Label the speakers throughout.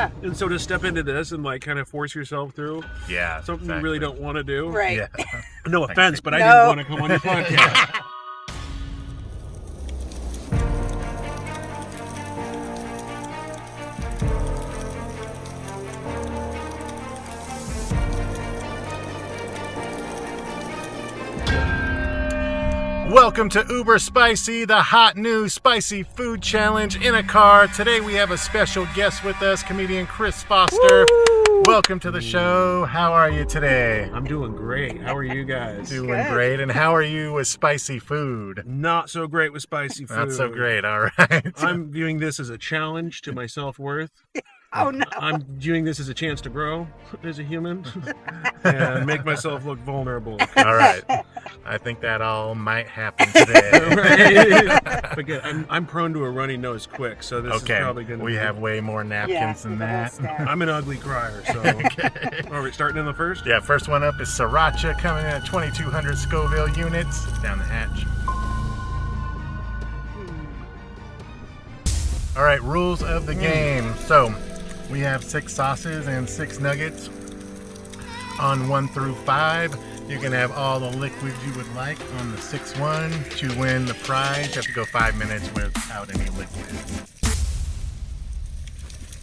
Speaker 1: Yeah.
Speaker 2: And so to step into this and like kind of force yourself through something you really don't want to do.
Speaker 1: Right.
Speaker 3: Yeah.
Speaker 2: No offense, but I didn't want to come on your podcast.
Speaker 3: Welcome to Uber Spicy, the hot new spicy food challenge in a car. Today we have a special guest with us, comedian Chris Foster. Woo! Welcome to the show. How are you today?
Speaker 2: I'm doing great. How are you guys?
Speaker 3: Doing great. And how are you with spicy food?
Speaker 2: Not so great with spicy food.
Speaker 3: Not so great, all right.
Speaker 2: I'm viewing this as a challenge to my self-worth.
Speaker 1: Oh, no.
Speaker 2: I'm viewing this as a chance to grow as a human and make myself look vulnerable.
Speaker 3: All right. I think that all might happen today.
Speaker 2: Right? But again, I'm prone to a runny nose quick, so this is probably going to
Speaker 3: We have way more napkins than that.
Speaker 2: I'm an ugly crier, so. Are we starting in the first?
Speaker 3: Yeah, first one up is Sriracha coming in at 2,200 Scoville units. Down the hatch. All right, rules of the game. So, we have 6 sauces and 6 nuggets. On 1 through 5, you can have all the liquids you would like on the 6th one. To win the prize, you have to go 5 minutes without any liquid.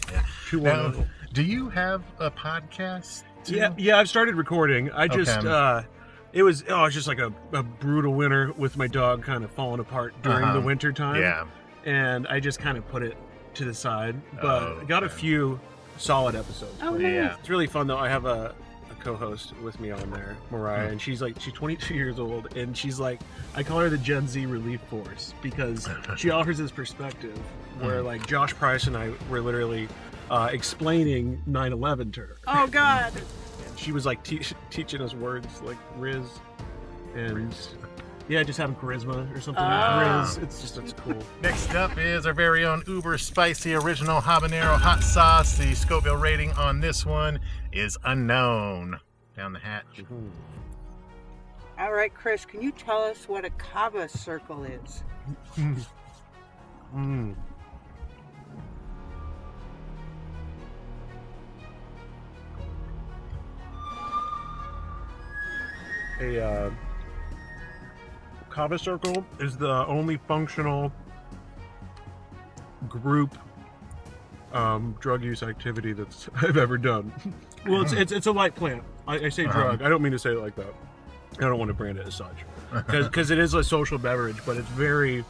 Speaker 3: Yeah. Now, do you have a podcast too?
Speaker 2: Yeah, I've started recording. I just, it was just like a brutal winter with my dog kind of falling apart during the winter time.
Speaker 3: Yeah.
Speaker 2: And I just kind of put it to the side, but I got a few solid episodes.
Speaker 1: Oh,
Speaker 3: yeah.
Speaker 2: It's really fun though. I have a co-host with me on there, Mariah, and she's 22 years old, and she's like, I call her the Gen Z relief force because she offers this perspective where like Josh Price and I were literally explaining 9/11 to her.
Speaker 1: Oh God.
Speaker 2: And she was like teaching us words like Riz and just having charisma or something. Riz, it's cool.
Speaker 3: Next up is our very own Uber Spicy Original Habanero Hot Sauce. The Scoville rating on this one is unknown. Down the hatch.
Speaker 1: All right, Chris, can you tell us what a kava circle is?
Speaker 2: A kava circle is the only functional group drug use activity that's I've ever done. Well, it's a light plant. I say drug. I don't mean to say it like that. I don't want to brand it as such because it is a social beverage, but it's very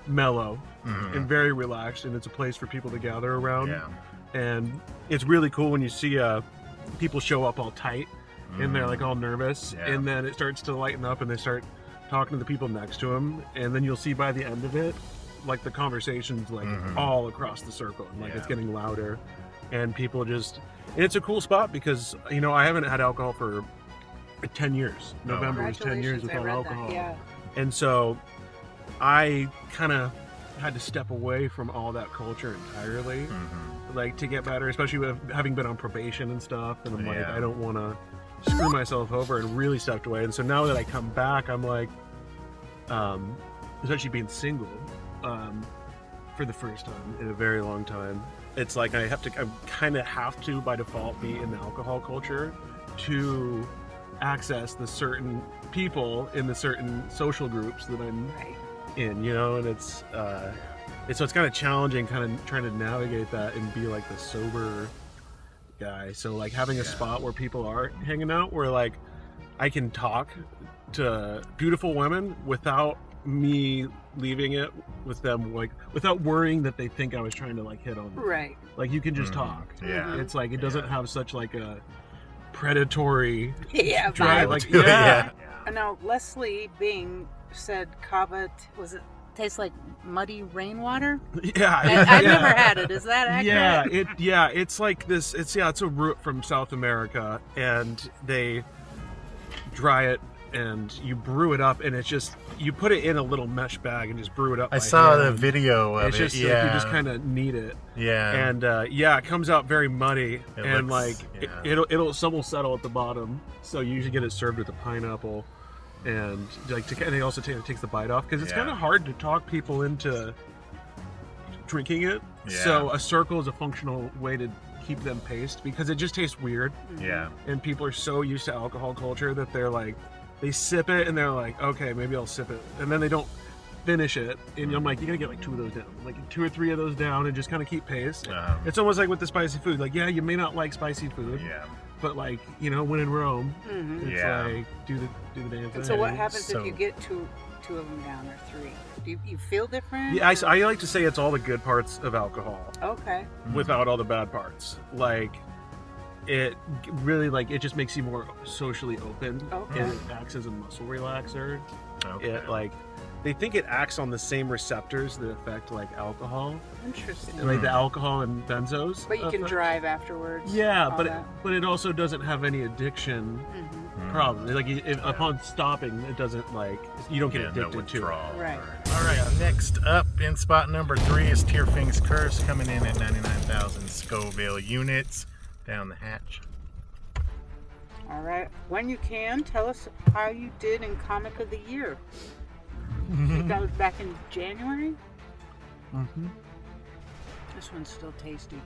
Speaker 2: mellow and very relaxed, and it's a place for people to gather around.
Speaker 3: Yeah.
Speaker 2: And it's really cool when you see people show up all tight and they're like all nervous, and then it starts to lighten up and they start talking to the people next to them, and then you'll see by the end of it, like the conversations like all across the circle, and like it's getting louder, and people just. And it's a cool spot because I haven't had alcohol for 10 years. November was 10 years without alcohol, and so I kind of had to step away from all that culture entirely, like to get better, especially with having been on probation and stuff. And I'm like, I don't want to screw myself over, and really stepped away. And so now that I come back, I'm like, especially being single for the first time in a very long time, it's like I kind of have to by default be in the alcohol culture to access the certain people in the certain social groups that I'm in, and it's so it's kind of challenging, kind of trying to navigate that and be like the sober guy. So like having a spot where people are hanging out, where like I can talk to beautiful women without me leaving it with them, like without worrying that they think I was trying to like hit on them.
Speaker 1: Right.
Speaker 2: Like you can just talk.
Speaker 3: Yeah.
Speaker 2: It's like it doesn't have such like a predatory
Speaker 1: drive.
Speaker 2: Like
Speaker 1: And now Leslie Bing said kava tastes like muddy rainwater. I've never had it. Is that accurate?
Speaker 2: It's like this. It's a root from South America, and they dry it and you brew it up, and it's just you put it in a little mesh bag and just brew it up.
Speaker 3: I saw the video of
Speaker 2: it. Just like, you just kind of knead it.
Speaker 3: Yeah.
Speaker 2: And it comes out very muddy, and it'll some will settle at the bottom. So you usually get it served with a pineapple. And and it also takes the bite off, because it's kind of hard to talk people into drinking it. So a circle is a functional way to keep them paced because it just tastes weird.
Speaker 3: Yeah.
Speaker 2: And people are so used to alcohol culture that they're like, they sip it and they're like, okay, maybe I'll sip it. And then they don't finish it. And I'm like, you gotta get like 2 of those down. Like 2 or 3 of those down and just kind of keep pace. It's almost like with the spicy food. Like, yeah, you may not like spicy food.
Speaker 3: Yeah.
Speaker 2: But like, you know, when in Rome, it's like, do the damn thing.
Speaker 1: And so what happens if you get two of them down or 3? Do you feel different?
Speaker 2: Yeah, I like to say it's all the good parts of alcohol.
Speaker 1: Okay.
Speaker 2: Without all the bad parts. Like, it really, like, it just makes you more socially open.
Speaker 1: Okay.
Speaker 2: And it acts as a muscle relaxer.
Speaker 3: Okay.
Speaker 2: It, like, they think it acts on the same receptors that affect, like, alcohol.
Speaker 1: Interesting.
Speaker 2: Like the alcohol and benzos.
Speaker 1: But you can drive afterwards.
Speaker 2: Yeah, but it also doesn't have any addiction problem. Like, upon stopping, it doesn't, like, you don't get addicted to it.
Speaker 1: Right.
Speaker 3: All right, next up in spot number 3 is Tierfing's Curse, coming in at 99,000 Scoville units down the hatch.
Speaker 1: All right. When you can, tell us how you did in Comic of the Year. I think that was back in January. This one's still tasty.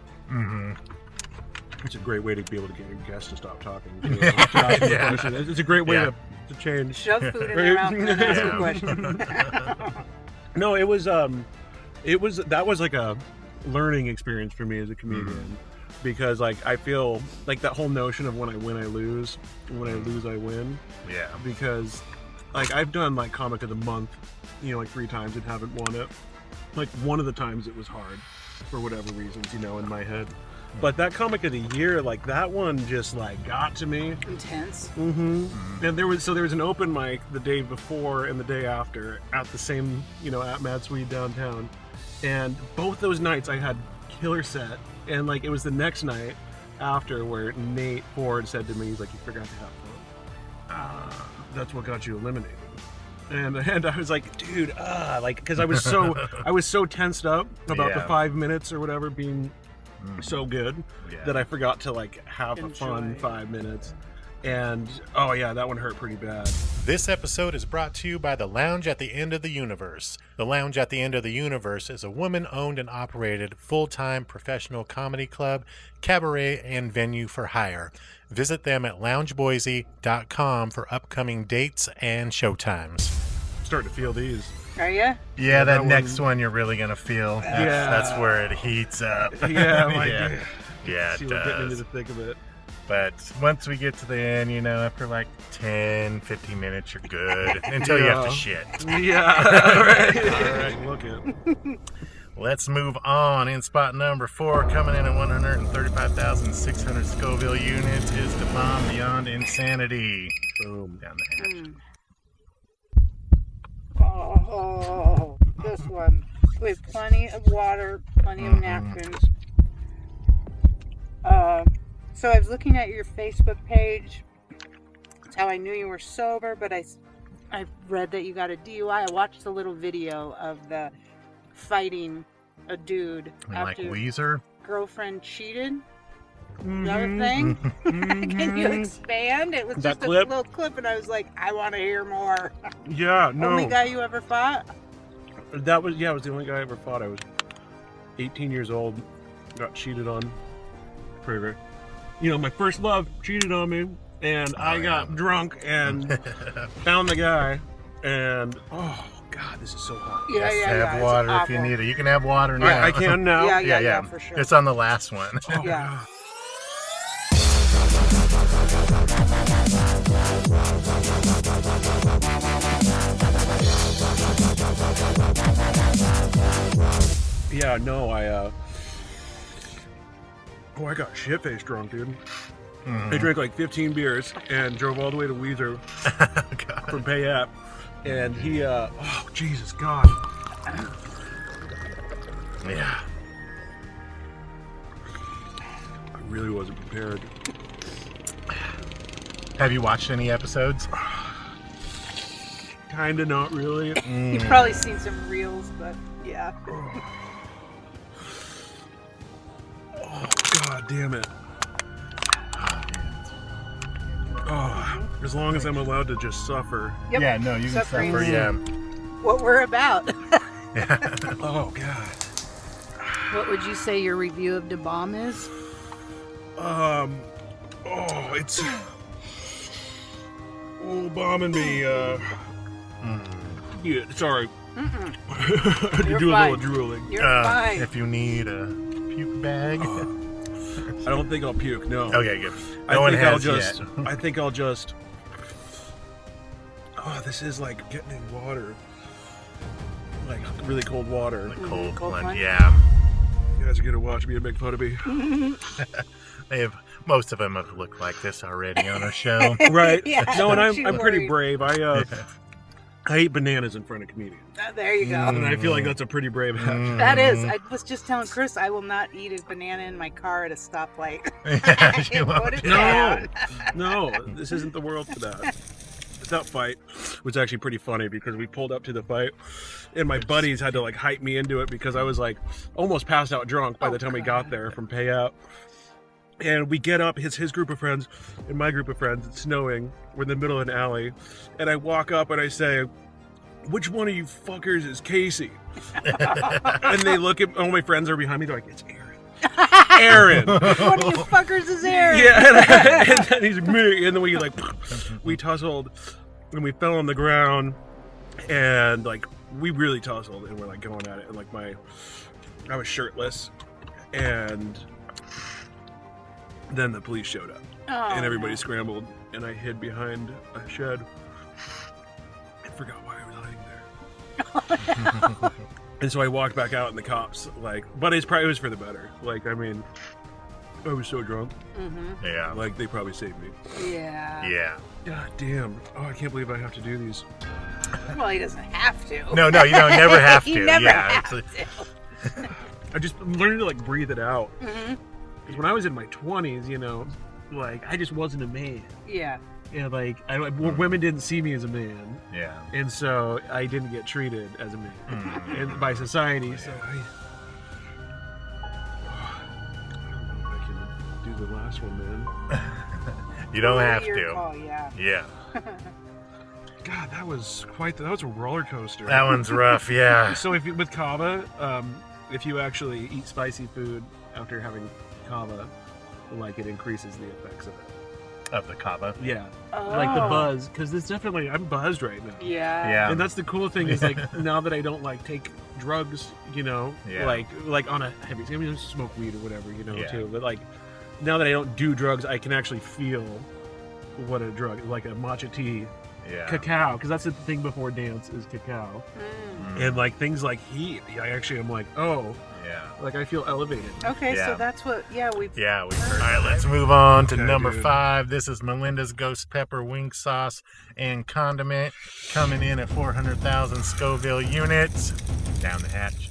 Speaker 2: It's a great way to be able to get your guests to stop talking. It's a great way to change.
Speaker 1: Shove food in their mouth and then ask a question.
Speaker 2: No, it was that was like a learning experience for me as a comedian. Because like I feel like that whole notion of when I win I lose, and when I lose I win.
Speaker 3: Yeah.
Speaker 2: Because like I've done like Comic of the Month, you know, like 3 times and haven't won it. Like one of the times it was hard for whatever reasons, you know, in my head. But that Comic of the Year, like that one just like got to me.
Speaker 1: Intense.
Speaker 2: And there was an open mic the day before and the day after at the same, you know, at Mad Swede downtown. And both those nights I had killer set. And like it was the next night after where Nate Ford said to me, he's like, you forgot to have fun. That's what got you eliminated. And I was like, dude, like, because I was so tensed up about the 5 minutes or whatever being so good that I forgot to like have a fun 5 minutes. And oh yeah, that one hurt pretty bad.
Speaker 3: This episode is brought to you by the Lounge at the End of the Universe. The Lounge at the End of the Universe is a woman-owned and operated full-time professional comedy club, cabaret, and venue for hire. Visit them at loungeboise.com for upcoming dates and showtimes.
Speaker 2: I'm starting to feel these.
Speaker 1: Are you?
Speaker 3: Yeah, that next one you're really going to feel. That's where it heats up.
Speaker 2: Yeah, like,
Speaker 3: yeah,
Speaker 2: see,
Speaker 3: it
Speaker 2: we're getting
Speaker 3: does.
Speaker 2: into the thick of it.
Speaker 3: But once we get to the end, you know, after like 10, 15 minutes, you're good. Until you have to shit.
Speaker 2: Yeah, all right, look it.
Speaker 3: Let's move on. In spot number 4, coming in at 135,600 Scoville units, is the Bomb Beyond Insanity. Boom. Down the hatch.
Speaker 1: Oh, this one. With plenty of water, plenty of napkins. So I was looking at your Facebook page. That's how I knew you were sober, but I read that you got a DUI. I watched a little video of the fighting a dude after
Speaker 3: like Weezer?
Speaker 1: Girlfriend cheated. Another thing? Can you expand? It was
Speaker 2: That
Speaker 1: just a
Speaker 2: clip?
Speaker 1: little clip, and I was like, I want to hear more.
Speaker 2: Yeah, no.
Speaker 1: Only guy you ever fought?
Speaker 2: That was, it was the only guy I ever fought. I was 18 years old, got cheated on. Pretty, you know, my first love cheated on me, and I got drunk and found the guy, and oh god, this is so hot.
Speaker 1: Yeah.
Speaker 3: Have water if you need it. You can have water now.
Speaker 2: I can now.
Speaker 1: Yeah, for sure.
Speaker 3: It's on the last one.
Speaker 2: Oh,
Speaker 1: Yeah.
Speaker 2: God. Yeah, no, I got shit-faced drunk, dude. I drank like 15 beers and drove all the way to Weezer from Payette. And he, oh, Jesus, God.
Speaker 3: Yeah.
Speaker 2: I really wasn't prepared.
Speaker 3: Have you watched any episodes?
Speaker 2: Kinda, not really.
Speaker 1: You've probably seen some reels, but yeah.
Speaker 2: Oh, God damn it. Oh, as long as I'm allowed to just suffer.
Speaker 1: Yep.
Speaker 3: Yeah, no, you can
Speaker 1: Suffering.
Speaker 3: suffer, yeah.
Speaker 1: What we're about.
Speaker 3: Yeah.
Speaker 2: Oh, God.
Speaker 1: What would you say your review of the bomb is?
Speaker 2: It's bombing me. Yeah, sorry. I had to do a little drooling.
Speaker 1: You're fine.
Speaker 3: If you need a puke bag.
Speaker 2: I don't think I'll puke. No.
Speaker 3: Okay, good.
Speaker 2: I think I'll just. Oh, this is like getting in water. Like really cold water.
Speaker 3: The cold one,
Speaker 1: one.
Speaker 3: yeah.
Speaker 2: You guys are gonna watch me and make fun of me.
Speaker 3: Most of them have looked like this already on our show.
Speaker 2: Right.
Speaker 1: Yeah,
Speaker 2: No, and
Speaker 1: don't
Speaker 2: I'm
Speaker 1: you
Speaker 2: pretty
Speaker 1: worry.
Speaker 2: brave. I eat bananas in front of comedians.
Speaker 1: There you go.
Speaker 2: And I feel like that's a pretty brave act.
Speaker 1: That is. I was just telling Chris I will not eat a banana in my car at a stoplight.
Speaker 3: She won't
Speaker 1: Put it
Speaker 3: do
Speaker 1: down.
Speaker 2: No, this isn't the world for that. That fight was actually pretty funny because we pulled up to the fight and my buddies had to like hype me into it because I was like almost passed out drunk by the time we got there from payout. And we get up, his group of friends and my group of friends, it's snowing, we're in the middle of an alley, and I walk up and I say, which one of you fuckers is Casey? And they look at, all my friends are behind me, they're like, it's Aaron. Aaron!
Speaker 1: Which one of you fuckers is Aaron?
Speaker 2: Yeah, and then he's me, and then we like, we tussled, and we fell on the ground, and like, we really tussled, and we're like going at it, and like I was shirtless, and then the police showed up, and everybody scrambled, and I hid behind a shed. I forgot why I was hiding there. And so I walked back out, and the cops, like, but it was for the better. Like, I mean, I was so drunk.
Speaker 1: Mm-hmm.
Speaker 3: Yeah.
Speaker 2: Like, they probably saved me.
Speaker 1: Yeah.
Speaker 3: Yeah.
Speaker 2: God damn. Oh, I can't believe I have to do these.
Speaker 1: Well, he doesn't have to.
Speaker 3: No, you don't never have to.
Speaker 1: He never
Speaker 3: yeah.
Speaker 1: have to.
Speaker 2: I just learned to, like, breathe it out.
Speaker 1: Mm-hmm.
Speaker 2: Because when I was in my 20s, you know, like, I just wasn't a man.
Speaker 1: Yeah.
Speaker 2: Yeah, like, women didn't see me as a man.
Speaker 3: Yeah.
Speaker 2: And so I didn't get treated as a man and by society. So I don't know if I can do the last one, man.
Speaker 3: You don't have
Speaker 1: Your
Speaker 3: to.
Speaker 1: call, yeah.
Speaker 3: Yeah.
Speaker 2: God, that was a roller coaster.
Speaker 3: That one's rough, yeah.
Speaker 2: So with kava, if you actually eat spicy food after having kava, like it increases the effects of it.
Speaker 3: Of the kava.
Speaker 2: Yeah.
Speaker 1: Oh.
Speaker 2: Like the buzz, because it's definitely, I'm buzzed right now.
Speaker 1: Yeah.
Speaker 3: Yeah.
Speaker 2: And that's the cool thing is like now that I don't like take drugs, you know,
Speaker 3: Yeah.
Speaker 2: like on a heavy, I mean, I smoke weed or whatever, you know,
Speaker 3: Yeah.
Speaker 2: too. But like now that I don't do drugs, I can actually feel what a drug, like a matcha tea,
Speaker 3: Yeah.
Speaker 2: cacao, because that's the thing before dance is cacao, and like things like heat. I actually am like, oh,
Speaker 3: Yeah.
Speaker 2: like I feel elevated.
Speaker 1: Okay,
Speaker 3: Yeah.
Speaker 1: so that's what, we've
Speaker 3: Yeah, we've heard. All right, let's move on to
Speaker 2: Okay,
Speaker 3: number
Speaker 2: dude.
Speaker 3: 5. This is Melinda's Ghost Pepper Wing Sauce and Condiment, coming in at 400,000 Scoville units. Down the hatch.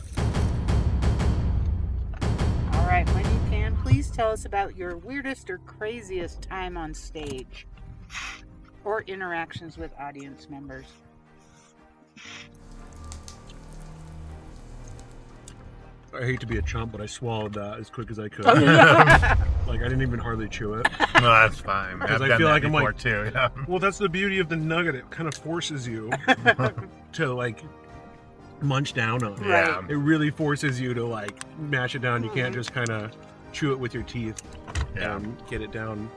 Speaker 1: All right, when you can, please tell us about your weirdest or craziest time on stage or interactions with audience members.
Speaker 2: I hate to be a chump, but I swallowed that as quick as I could.
Speaker 1: Oh, yeah.
Speaker 2: Like I didn't even hardly chew it.
Speaker 3: No, that's fine. I've
Speaker 2: Because I
Speaker 3: done
Speaker 2: feel
Speaker 3: that
Speaker 2: like I'm
Speaker 3: before
Speaker 2: like-
Speaker 3: too. Yeah.
Speaker 2: Well, that's the beauty of the nugget. It kind of forces you to like munch down on it.
Speaker 3: Yeah.
Speaker 2: It really forces you to like mash it down. You can't just kind of chew it with your teeth
Speaker 3: Yeah.
Speaker 2: and get it down.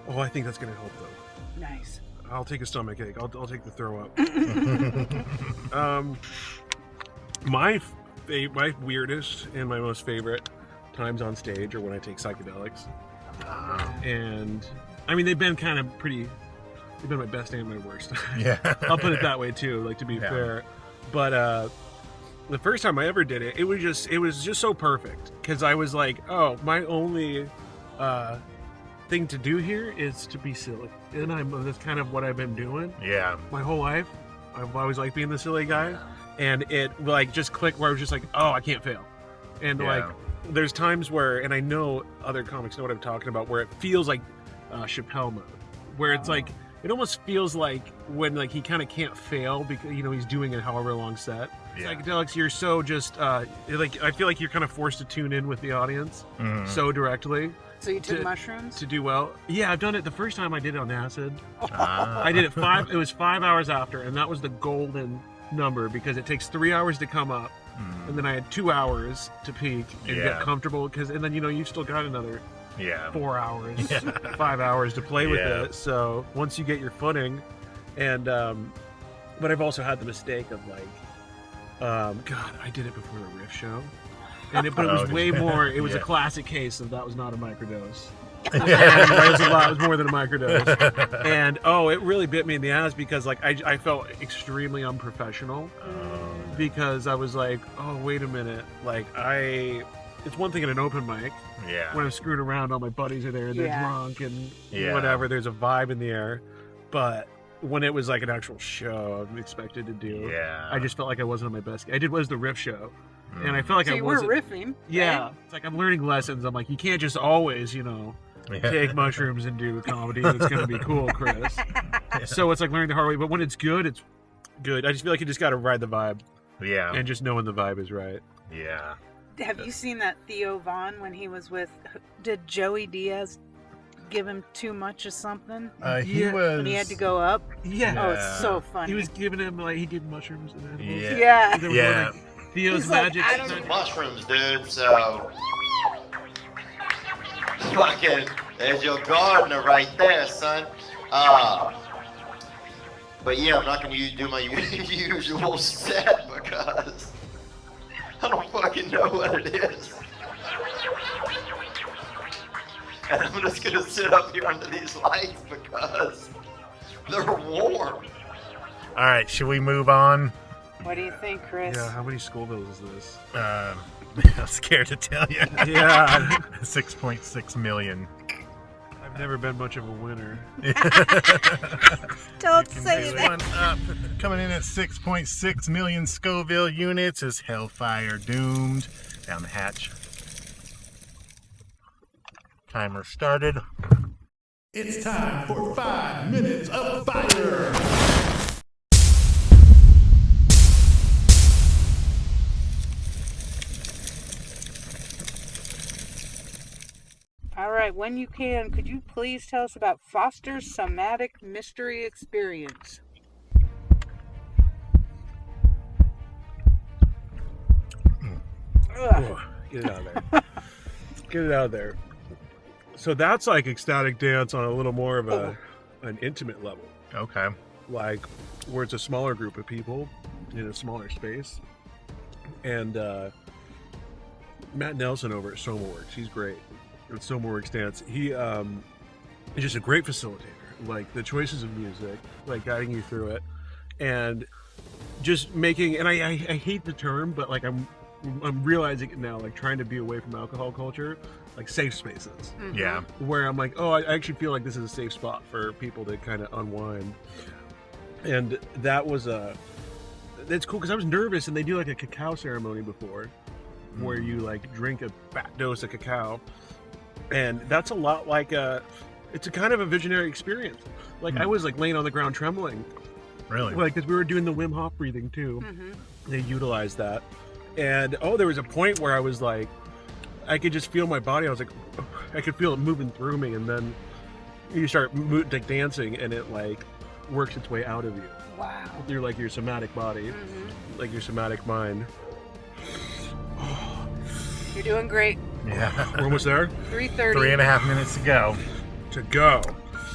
Speaker 2: Oh, I think that's gonna help though.
Speaker 1: Nice.
Speaker 2: I'll take a stomach ache. I'll take the throw up. My weirdest and my most favorite times on stage are when I take psychedelics. And I mean, they've been kind of pretty. They've been my best and my worst.
Speaker 3: Yeah.
Speaker 2: I'll put it that way too. Like to be
Speaker 3: Yeah.
Speaker 2: fair, but the first time I ever did it, it was just so perfect because I was like, oh, my only thing to do here is to be silly, and that's kind of what I've been doing
Speaker 3: Yeah.
Speaker 2: my whole life. I've always liked being the silly guy, and it like just clicked where I was just like, oh, I can't fail, and
Speaker 3: Yeah.
Speaker 2: like there's times where, and I know other comics know what I'm talking about, where it feels like Chappelle mode, where it's like it almost feels like when like he kind of can't fail because you know he's doing it however long set.
Speaker 3: Yeah.
Speaker 2: Psychedelics, you're so just like I feel like you're kind of forced to tune in with the audience
Speaker 3: Mhm.
Speaker 2: so directly
Speaker 1: So you took
Speaker 2: To-
Speaker 1: mushrooms?
Speaker 2: to do well. Yeah, I've done it. The first time I did it on acid.
Speaker 3: Ah.
Speaker 2: I did it it was 5 hours after, and that was the golden number because it takes 3 hours to come up and then I had 2 hours to peak and get comfortable, and then you still got another 4 hours, 5 hours to play with it. So once you get your footing, and but I've also had the mistake of God, I did it before the Riff show, but it was way more. It was a classic case of that was not a microdose. And it was more than a microdose, and it really bit me in the ass because I felt extremely unprofessional because I was like, oh wait a minute, it's one thing at an open mic when I'm screwing around, all my buddies are there and they're drunk and whatever, there's a vibe in the air, but when it was like an actual show I'm expected to do, I just felt like I wasn't on my best. I was the Riff show, and I felt like I wasn't.
Speaker 1: You were riffing.
Speaker 2: Yeah, it's like I'm learning lessons. I'm like, you can't just always, take mushrooms and do comedy. It's gonna be cool, Chris. So it's like learning the hard way. But when it's good, it's good. I just feel like you just got to ride the vibe. Yeah. And just knowing the vibe is right.
Speaker 3: Yeah.
Speaker 1: Have you seen that Theo Vaughn when he was with? Did Joey Diaz give him too much of something?
Speaker 3: He was.
Speaker 1: When he had to go up.
Speaker 2: Yeah.
Speaker 1: Oh, it's so funny.
Speaker 2: He was giving him he did mushrooms and animals.
Speaker 1: Yeah.
Speaker 2: Theo's magic.
Speaker 4: I don't mushrooms, dude. So. Fucking, there's your gardener right there, son. But yeah, I'm not gonna do my usual set because I don't fucking know what it is. And I'm just gonna sit up here under these lights because they're warm.
Speaker 3: All right, should we move on?
Speaker 1: What do you think, Chris?
Speaker 2: Yeah, how many Scovilles is this?
Speaker 3: I'm scared to tell you.
Speaker 2: Yeah.
Speaker 3: 6.6 million.
Speaker 2: I've never been much of a winner.
Speaker 1: Don't say that.
Speaker 3: One up. Coming in at 6.6 million Scoville units is Hellfire Doomed. Down the hatch. Timer started.
Speaker 5: It's time for 5 minutes of fire.
Speaker 1: All right, when you can, could you please tell us about Foster's Somatic Mystery Experience?
Speaker 2: Oh, get it out of there. Get it out of there. So that's like ecstatic dance on a little more of an intimate level.
Speaker 3: Okay.
Speaker 2: Like where it's a smaller group of people in a smaller space. And Matt Nelson over at SomaWorks, he's great. At SomaWorks Dance, he is just a great facilitator. Like the choices of music, like guiding you through it, and just making. And I hate the term, but like I'm realizing it now. Like trying to be away from alcohol culture, like safe spaces.
Speaker 1: Mm-hmm.
Speaker 3: Yeah.
Speaker 2: Where I'm like, oh, I actually feel like this is a safe spot for people to kind of unwind. And that was it's cool because I was nervous, and they do like a cacao ceremony before, where you like drink a fat dose of cacao. And that's a lot like it's a kind of a visionary experience. Like I was like laying on the ground trembling.
Speaker 3: Really?
Speaker 2: Like, because we were doing the Wim Hof breathing too. Mm-hmm. They utilized that. And there was a point where I was like, I could just feel my body. I was like, I could feel it moving through me. And then you start like dancing, and it like works its way out of you.
Speaker 1: Wow.
Speaker 2: You're like your somatic body, like your somatic mind.
Speaker 1: You're doing great.
Speaker 3: Yeah.
Speaker 2: We're almost there?
Speaker 1: 3:30.
Speaker 3: 3.5 minutes to go.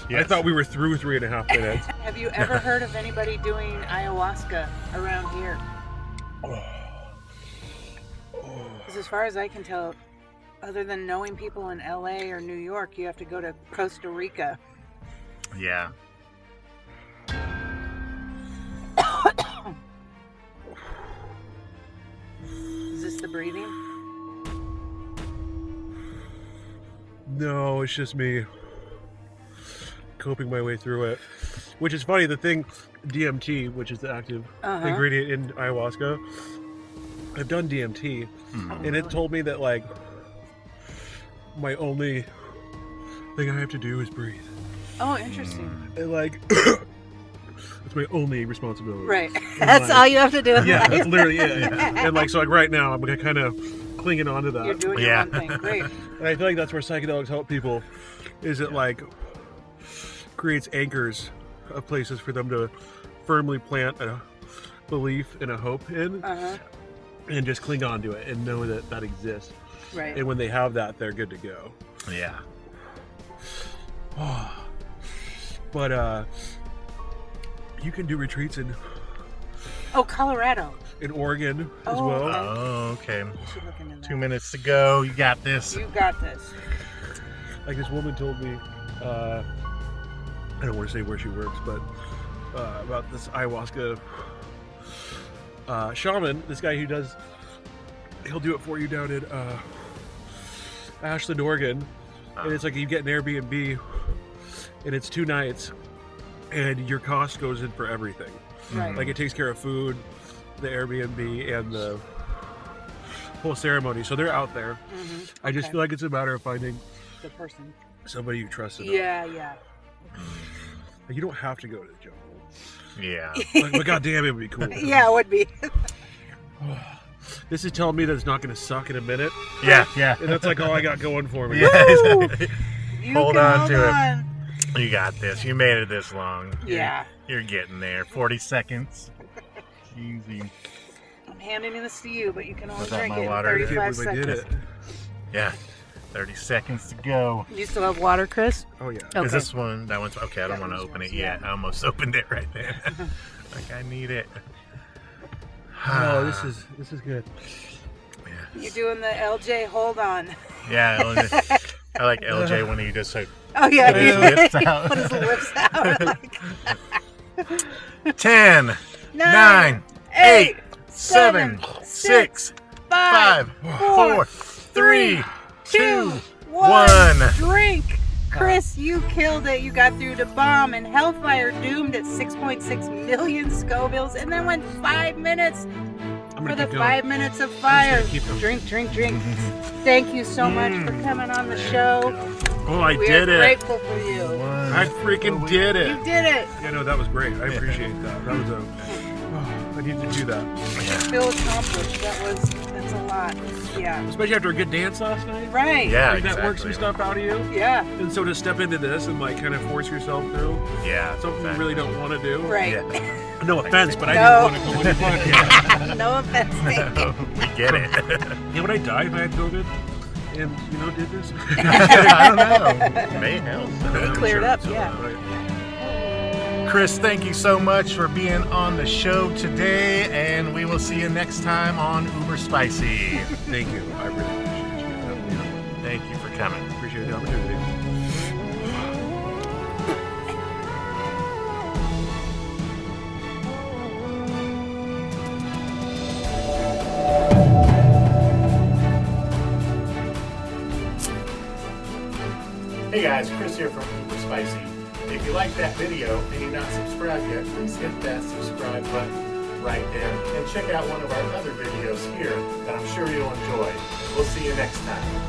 Speaker 2: Yes. I thought we were through 3.5 minutes.
Speaker 1: Have you ever heard of anybody doing ayahuasca around here? Because as far as I can tell, other than knowing people in LA or New York, you have to go to Costa Rica.
Speaker 3: Yeah.
Speaker 1: Is this the breathing?
Speaker 2: No, it's just me coping my way through it. Which is funny, the thing, DMT, which is the active ingredient in ayahuasca, I've done DMT, and it told me that, like, my only thing I have to do is breathe.
Speaker 1: Oh, interesting.
Speaker 2: And, like, it's my only responsibility.
Speaker 1: Right. That's all you have to do.
Speaker 2: Yeah, that's literally it. Yeah. And, like, so, like, right now, I'm kind of clinging on to that.
Speaker 1: You're doing your own thing. Great.
Speaker 2: And I feel like that's where psychedelics help people, is it, like, creates anchors of places for them to firmly plant a belief and a hope in. and just cling on to it and know that that exists.
Speaker 1: Right.
Speaker 2: And when they have that, they're good to go.
Speaker 3: Yeah.
Speaker 2: But you can do retreats in
Speaker 1: Colorado.
Speaker 2: Oregon as
Speaker 1: Oh,
Speaker 2: well.
Speaker 1: okay.
Speaker 3: Oh, okay.
Speaker 1: You should look into that.
Speaker 3: 2 minutes to go. You got this.
Speaker 1: You got this.
Speaker 2: Like this woman told me, I don't want to say where she works, but about this ayahuasca shaman, this guy who does, he'll do it for you down in Ashland, Oregon. And it's like you get an Airbnb and it's 2 nights and your cost goes in for everything.
Speaker 1: Right.
Speaker 2: Like it takes care of food, the Airbnb, and the whole ceremony. So they're out there. I just
Speaker 1: Okay.
Speaker 2: feel like it's a matter of finding
Speaker 1: The person.
Speaker 2: somebody you trust enough.
Speaker 1: Yeah.
Speaker 2: Like, you don't have to go to the jungle.
Speaker 3: Yeah.
Speaker 2: But goddamn, it would be cool.
Speaker 1: Yeah, it would be.
Speaker 2: This is telling me that it's not going to suck in a minute.
Speaker 3: Yeah. Yeah.
Speaker 2: And that's like all I got going for me.
Speaker 3: Yeah, exactly.
Speaker 1: You
Speaker 3: Hold
Speaker 1: can
Speaker 3: on
Speaker 1: hold
Speaker 3: to
Speaker 1: on.
Speaker 3: it. You got this. You made it this long.
Speaker 1: Yeah.
Speaker 3: You're getting there. 40 seconds. Easy.
Speaker 1: I'm handing this to you, but you can only
Speaker 3: Without
Speaker 1: drink
Speaker 3: my
Speaker 1: it in
Speaker 3: water, I can't
Speaker 1: 35
Speaker 2: believe I did
Speaker 1: seconds.
Speaker 2: it.
Speaker 3: Yeah. 30 seconds to go.
Speaker 1: You still have water, Chris?
Speaker 2: Oh, yeah.
Speaker 1: Okay.
Speaker 3: Is this one? That one's okay. I don't
Speaker 1: That
Speaker 3: want to
Speaker 1: one's
Speaker 3: open it
Speaker 1: yours,
Speaker 3: yet.
Speaker 1: yeah.
Speaker 3: I almost opened it right there. Like I need it.
Speaker 2: Oh, this is good.
Speaker 1: You're doing the LJ hold on.
Speaker 3: Yeah. I like LJ when he just like
Speaker 1: Oh, yeah.
Speaker 3: put his lips out.
Speaker 1: Put his lips out. Like,
Speaker 3: 10, 9, 8, 7, 6, 5, 4, 3, 2, 1.
Speaker 1: Drink. Chris, you killed it. You got through the bomb, and Hellfire doomed at 6.6 million Scovilles, and then went 5 minutes
Speaker 2: I'm
Speaker 1: for
Speaker 2: going
Speaker 1: the
Speaker 2: to keep
Speaker 1: 5 minutes of fire.
Speaker 2: keep them.
Speaker 1: Drink. Thank you so much for coming on the show.
Speaker 2: Oh, I
Speaker 1: We
Speaker 2: did
Speaker 1: are
Speaker 2: it.
Speaker 1: grateful for you.
Speaker 2: I freaking did it.
Speaker 1: You did it.
Speaker 2: Yeah, no, that was great. I appreciate that. That was a... I need to do that.
Speaker 1: Feel accomplished. That's a lot. Yeah.
Speaker 2: Especially after a good dance last night.
Speaker 1: Right.
Speaker 3: Yeah,
Speaker 2: Like, that works some
Speaker 3: exactly.
Speaker 2: stuff out of you.
Speaker 1: Yeah.
Speaker 2: And so to step into this and like kind of force yourself through
Speaker 3: Yeah.
Speaker 2: something you really don't want to do.
Speaker 1: Right.
Speaker 3: Yeah.
Speaker 2: No offense, but I
Speaker 1: No.
Speaker 2: didn't want to go any further.
Speaker 1: No offense. Thank you.
Speaker 3: We get it.
Speaker 2: Yeah, when I died and I had COVID and, did this.
Speaker 3: I don't know. May help.
Speaker 1: They cleared up, yeah.
Speaker 3: Chris, thank you so much for being on the show today, and we will see you next time on Uber Spicy.
Speaker 2: Thank you. I really appreciate you.
Speaker 3: Thank you for coming.
Speaker 2: Appreciate the opportunity.
Speaker 3: Hey guys, Chris here from Uber Spicy. If you like that video and you're not subscribed yet, please hit that subscribe button right there and check out one of our other videos here that I'm sure you'll enjoy. We'll see you next time.